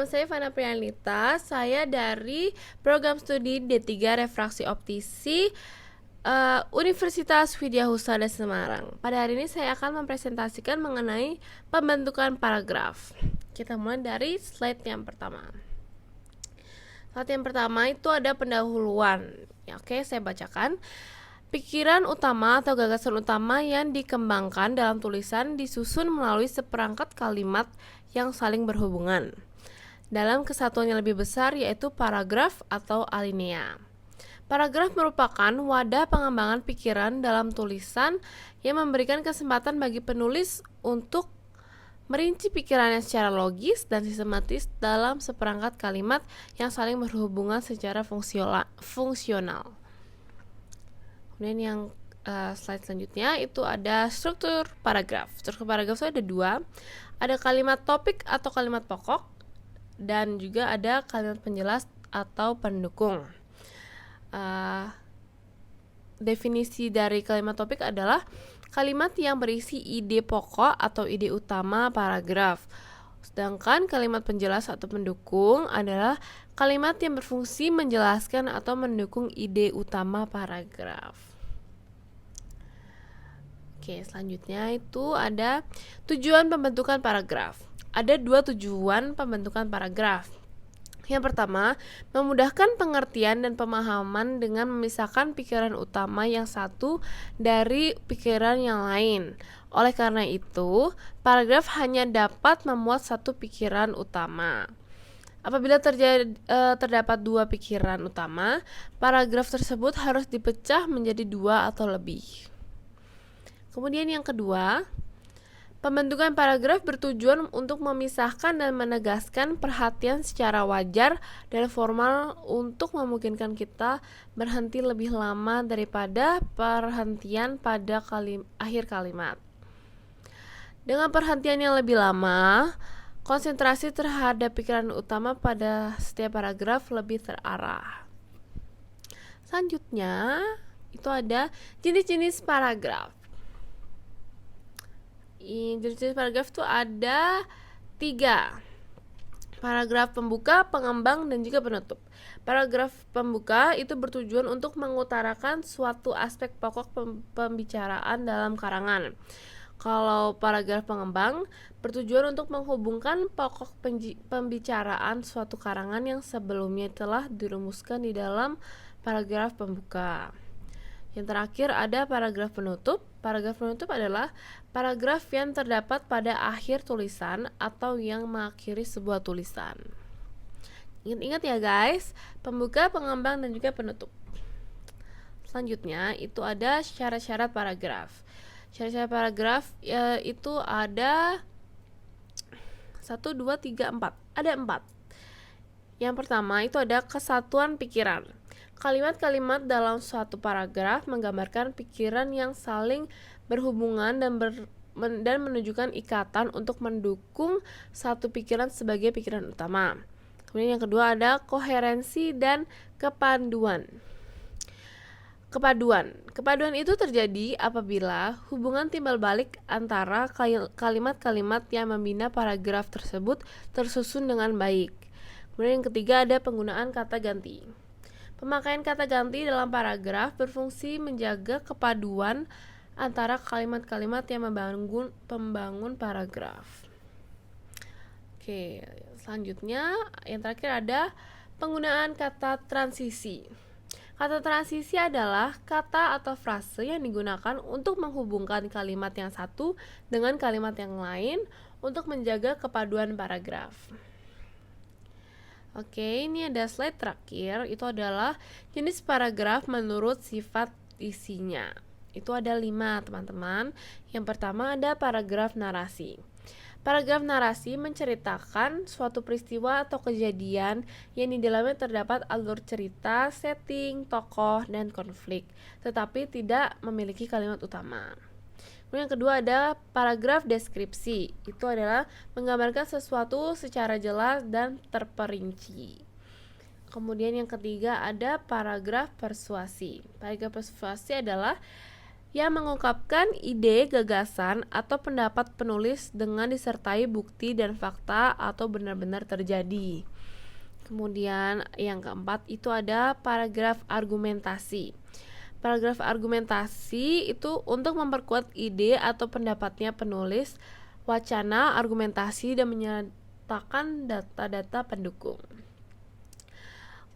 nama saya Fana Priyanita. Saya dari program studi D3 Refraksi Optisi Universitas Widya Husada Semarang. Pada hari ini saya akan mempresentasikan mengenai pembentukan paragraf. Kita mulai dari slide yang pertama. Slide yang pertama itu ada pendahuluan. Ya, oke, saya bacakan. Pikiran utama atau gagasan utama yang dikembangkan dalam tulisan disusun melalui seperangkat kalimat yang saling berhubungan dalam kesatuan yang lebih besar, yaitu paragraf atau alinea. Paragraf merupakan wadah pengembangan pikiran dalam tulisan yang memberikan kesempatan bagi penulis untuk merinci pikirannya secara logis dan sistematis dalam seperangkat kalimat yang saling berhubungan secara fungsional. Kemudian yang slide selanjutnya itu ada struktur paragraf. Struktur paragraf itu ada dua, ada kalimat topik atau kalimat pokok, dan juga ada kalimat penjelas atau pendukung. Definisi dari kalimat topik adalah kalimat yang berisi ide pokok atau ide utama paragraf. Sedangkan kalimat penjelas atau pendukung adalah kalimat yang berfungsi menjelaskan atau mendukung ide utama paragraf. Oke, selanjutnya itu ada tujuan pembentukan paragraf. Ada dua tujuan pembentukan paragraf. Yang pertama, memudahkan pengertian dan pemahaman dengan memisahkan pikiran utama yang satu dari pikiran yang lain. Oleh karena itu, paragraf hanya dapat memuat satu pikiran utama. Apabila terdapat dua pikiran utama, paragraf tersebut harus dipecah menjadi dua atau lebih. Kemudian yang kedua, pembentukan paragraf bertujuan untuk memisahkan dan menegaskan perhatian secara wajar dan formal untuk memungkinkan kita berhenti lebih lama daripada perhentian pada akhir kalimat. Dengan perhentian yang lebih lama, konsentrasi terhadap pikiran utama pada setiap paragraf lebih terarah. Selanjutnya, itu ada jenis-jenis paragraf. Jenis-jenis paragraf itu ada 3. Paragraf pembuka, pengembang, dan juga penutup. Paragraf pembuka itu bertujuan untuk mengutarakan suatu aspek pokok pembicaraan dalam karangan. Kalau paragraf pengembang bertujuan untuk menghubungkan pokok pembicaraan suatu karangan yang sebelumnya telah dirumuskan di dalam paragraf pembuka. Yang terakhir ada paragraf penutup. Paragraf penutup adalah paragraf yang terdapat pada akhir tulisan atau yang mengakhiri sebuah tulisan. Ingat-ingat ya guys, pembuka, pengembang, dan juga penutup. Selanjutnya itu ada syarat-syarat paragraf. Syarat-syarat paragraf itu ada 1, 2, 3, 4. Ada 4. Yang pertama itu ada kesatuan pikiran. Kalimat-kalimat dalam suatu paragraf menggambarkan pikiran yang saling berhubungan dan menunjukkan ikatan untuk mendukung satu pikiran sebagai pikiran utama. Kemudian yang kedua ada koherensi dan kepaduan. Kepaduan itu terjadi apabila hubungan timbal balik antara kalimat-kalimat yang membina paragraf tersebut tersusun dengan baik. Kemudian yang ketiga ada penggunaan kata ganti. Pemakaian kata ganti dalam paragraf berfungsi menjaga kepaduan antara kalimat-kalimat yang membangun paragraf. Oke, selanjutnya yang terakhir ada penggunaan kata transisi. Kata transisi adalah kata atau frase yang digunakan untuk menghubungkan kalimat yang satu dengan kalimat yang lain untuk menjaga kepaduan paragraf. Oke, ini ada slide terakhir, itu adalah jenis paragraf menurut sifat isinya. Itu ada 5 teman-teman. Yang pertama ada paragraf narasi. Paragraf narasi menceritakan suatu peristiwa atau kejadian yang di dalamnya terdapat alur cerita, setting, tokoh, dan konflik, tetapi tidak memiliki kalimat utama. Kemudian yang kedua ada paragraf deskripsi. Itu adalah menggambarkan sesuatu secara jelas dan terperinci. Kemudian yang ketiga ada paragraf persuasi. Paragraf persuasi adalah yang mengungkapkan ide, gagasan, atau pendapat penulis dengan disertai bukti dan fakta atau benar-benar terjadi. Kemudian yang keempat itu ada paragraf argumentasi. Paragraf argumentasi itu untuk memperkuat ide atau pendapatnya penulis, wacana, argumentasi, dan menyatakan data-data pendukung.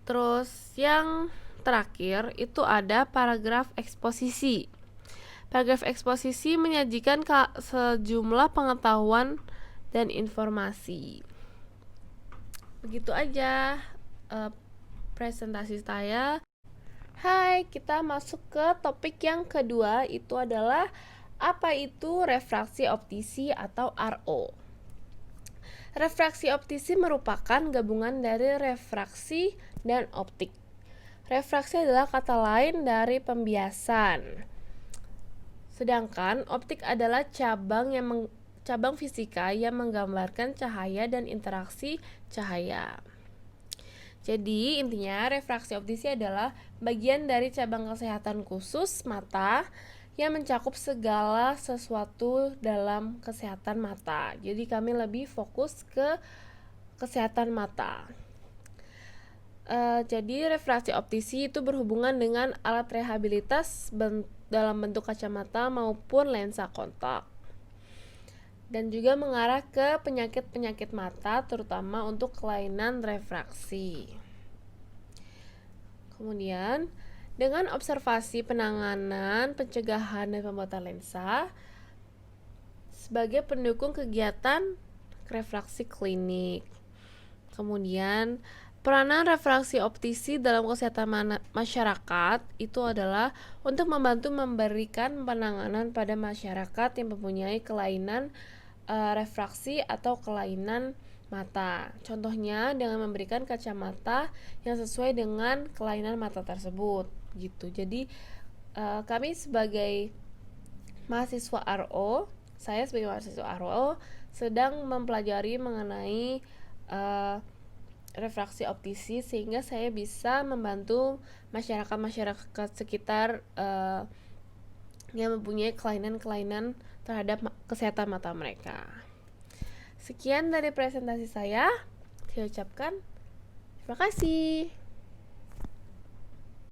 Terus yang terakhir itu ada paragraf eksposisi. Paragraf eksposisi menyajikan sejumlah pengetahuan dan informasi. Begitu aja presentasi saya. Hai, kita masuk ke topik yang kedua, itu adalah apa itu refraksi optisi atau RO. Refraksi optisi merupakan gabungan dari refraksi dan optik. Refraksi adalah kata lain dari pembiasan. Sedangkan optik adalah cabang fisika yang menggambarkan cahaya dan interaksi cahaya. Jadi intinya refraksi optisi adalah bagian dari cabang kesehatan khusus mata yang mencakup segala sesuatu dalam kesehatan mata. Jadi kami lebih fokus ke kesehatan mata. Jadi refraksi optisi itu berhubungan dengan alat rehabilitas dalam bentuk kacamata maupun lensa kontak, dan juga mengarah ke penyakit-penyakit mata, terutama untuk kelainan refraksi. Kemudian, dengan observasi penanganan, pencegahan, dan pembuatan lensa sebagai pendukung kegiatan refraksi klinik. Kemudian, peranan refraksi optisi dalam kesehatan masyarakat itu adalah untuk membantu memberikan penanganan pada masyarakat yang mempunyai kelainan refraksi atau kelainan mata. Contohnya dengan memberikan kacamata yang sesuai dengan kelainan mata tersebut gitu. Jadi kami sebagai mahasiswa RO, saya sebagai mahasiswa RO sedang mempelajari mengenai refraksi optisi sehingga saya bisa membantu masyarakat sekitar yang mempunyai kelainan-kelainan terhadap kesehatan mata mereka. Sekian dari presentasi saya ucapkan terima kasih.